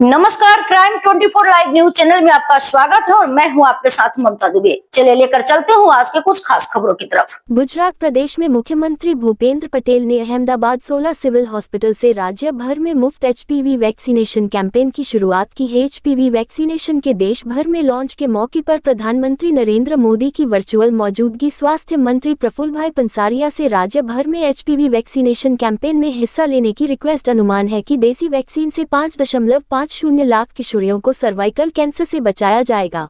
नमस्कार, crime 24 live news channel में आपका स्वागत है और मैं हूं आपके साथ ममता दुबे। चलिए लेकर चलते हूं आज के कुछ खास खबरों की तरफ। गुजरात प्रदेश में मुख्यमंत्री भूपेंद्र पटेल ने अहमदाबाद 16 सिविल हॉस्पिटल से राज्य भर में मुफ्त एचपीवी वैक्सीनेशन कैंपेन की शुरुआत की है। एचपीवी वैक्सीनेशन के देश भर में लॉन्च के मौके पर प्रधानमंत्री नरेंद्र मोदी की वर्चुअल मौजूदगी स्वास्थ्य मंत्री प्रफुल्ल पंसारिया से राज्य भर में एचपीवी वैक्सीनेशन कैंपेन में हिस्सा लेने की रिक्वेस्ट। अनुमान है कि देसी वैक्सीन से 5.50 लाख किशोरियों को सर्वाइकल कैंसर से बचाया जाएगा।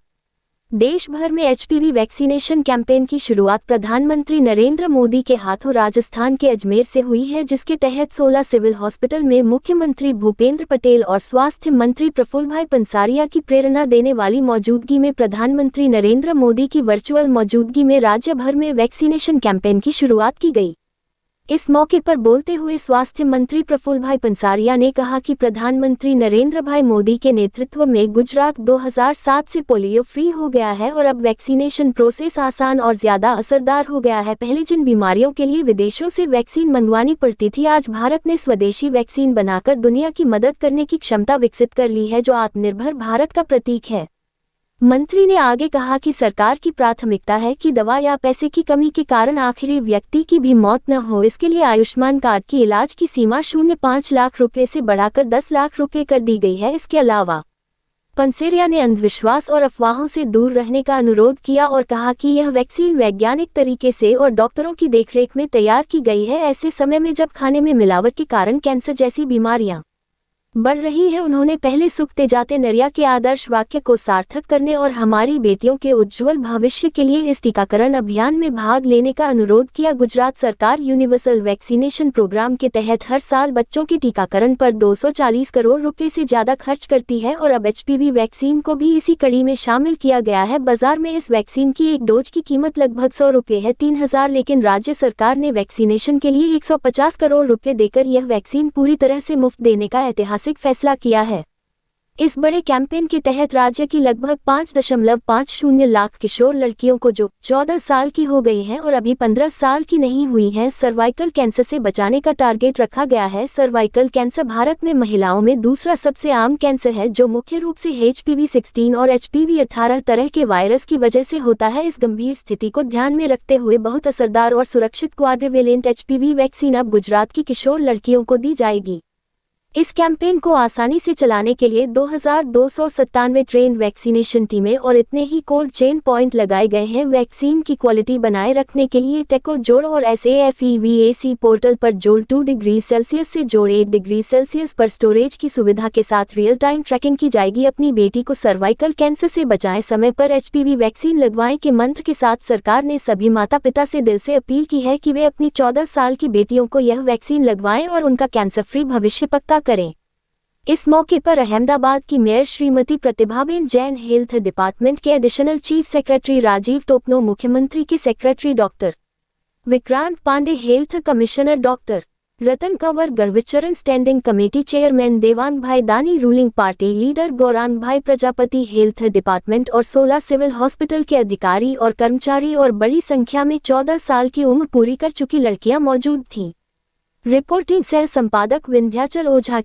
देश भर में एचपीवी वैक्सीनेशन कैंपेन की शुरुआत प्रधानमंत्री नरेंद्र मोदी के हाथों राजस्थान के अजमेर से हुई है, जिसके तहत 16 सिविल हॉस्पिटल में मुख्यमंत्री भूपेंद्र पटेल और स्वास्थ्य मंत्री प्रफुल्ल पंसारिया की प्रेरणा देने वाली मौजूदगी में प्रधानमंत्री नरेंद्र मोदी की वर्चुअल मौजूदगी में राज्य भर में वैक्सीनेशन कैंपेन की शुरुआत की गई। इस मौके पर बोलते हुए स्वास्थ्य मंत्री प्रफुल्ल पंसारिया ने कहा कि प्रधानमंत्री नरेंद्र भाई मोदी के नेतृत्व में गुजरात 2007 से पोलियो फ्री हो गया है और अब वैक्सीनेशन प्रोसेस आसान और ज्यादा असरदार हो गया है। पहले जिन बीमारियों के लिए विदेशों से वैक्सीन मंगवानी पड़ती थी, आज भारत ने स्वदेशी वैक्सीन बनाकर दुनिया की मदद करने की क्षमता विकसित कर ली है, जो आत्मनिर्भर भारत का प्रतीक है। मंत्री ने आगे कहा कि सरकार की प्राथमिकता है कि दवा या पैसे की कमी के कारण आखिरी व्यक्ति की भी मौत न हो। इसके लिए आयुष्मान कार्ड की इलाज की सीमा 0.5 लाख रुपए से बढ़ाकर 10 लाख रुपए कर दी गई है। इसके अलावा पंसेरिया ने अंधविश्वास और अफवाहों से दूर रहने का अनुरोध किया और कहा कि यह वैक्सीन वैज्ञानिक तरीके से और डॉक्टरों की देखरेख में तैयार की गई है। ऐसे समय में जब खाने में मिलावट के कारण कैंसर जैसी बीमारियां बढ़ रही है, उन्होंने पहले सूखते जाते नरिया के आदर्श वाक्य को सार्थक करने और हमारी बेटियों के उज्जवल भविष्य के लिए इस टीकाकरण अभियान में भाग लेने का अनुरोध किया। गुजरात सरकार यूनिवर्सल वैक्सीनेशन प्रोग्राम के तहत हर साल बच्चों के टीकाकरण पर 240 करोड़ रुपए से ज्यादा खर्च करती है और अब एचपीवी वैक्सीन को भी इसी कड़ी में शामिल किया गया है। बाजार में इस वैक्सीन की एक डोज की कीमत लगभग 100 रुपये है, 3000, लेकिन राज्य सरकार ने वैक्सीनेशन के लिए 150 करोड़ रुपए देकर यह वैक्सीन पूरी तरह से मुफ्त देने का ऐतिहासिक फैसला किया है। इस बड़े कैंपेन के तहत राज्य की लगभग 5.50 लाख किशोर लड़कियों को जो 14 साल की हो गई हैं और अभी 15 साल की नहीं हुई हैं, सर्वाइकल कैंसर से बचाने का टारगेट रखा गया है। सर्वाइकल कैंसर भारत में महिलाओं में दूसरा सबसे आम कैंसर है, जो मुख्य रूप से HPV 16 और HPV 18 तरह के वायरस की वजह से होता है। इस गंभीर स्थिति को ध्यान में रखते हुए बहुत असरदार और सुरक्षित क्वाड्रिवेलेंट HPV वैक्सीन अब गुजरात की किशोर लड़कियों को दी जाएगी। इस कैंपेन को आसानी से चलाने के लिए 2297 ट्रेन वैक्सीनेशन टीमें और इतने ही कोल्ड चेन पॉइंट लगाए गए हैं। वैक्सीन की क्वालिटी बनाए रखने के लिए टेको जोड़ और SAFEVAC पोर्टल पर जोड़ 2 डिग्री सेल्सियस से जोड़ 1 डिग्री सेल्सियस पर स्टोरेज की सुविधा के साथ रियल टाइम ट्रैकिंग की जाएगी। अपनी बेटी को सर्वाइकल कैंसर से बचाएं, समय पर HPV वैक्सीन लगवाएं के मंत्र के साथ सरकार ने सभी माता पिता से दिल से अपील की है कि वे अपनी 14 साल की बेटियों को यह वैक्सीन लगवाएं और उनका कैंसर फ्री भविष्य पक्का करें। इस मौके पर अहमदाबाद की mayor Shrimati Pratibhaben Jain, health department के additional chief secretary Rajiv Topno, मुख्यमंत्री के secretary doctor Vikrant Pande, health commissioner doctor Ratan Kanwar, गर्विचरण standing committee chairman Devang Bhai Dani, ruling party leader Gaurang भाई प्रजापति, हेल्थ डिपार्टमेंट और 16 सिविल हॉस्पिटल के अधिकारी और कर्मचारी और बड़ी संख्या में 14 साल की उम्र पूरी कर चुकी लड़कियां मौजूद थीं। रिपोर्टिंग सह संपादक विंध्याचल ओझा।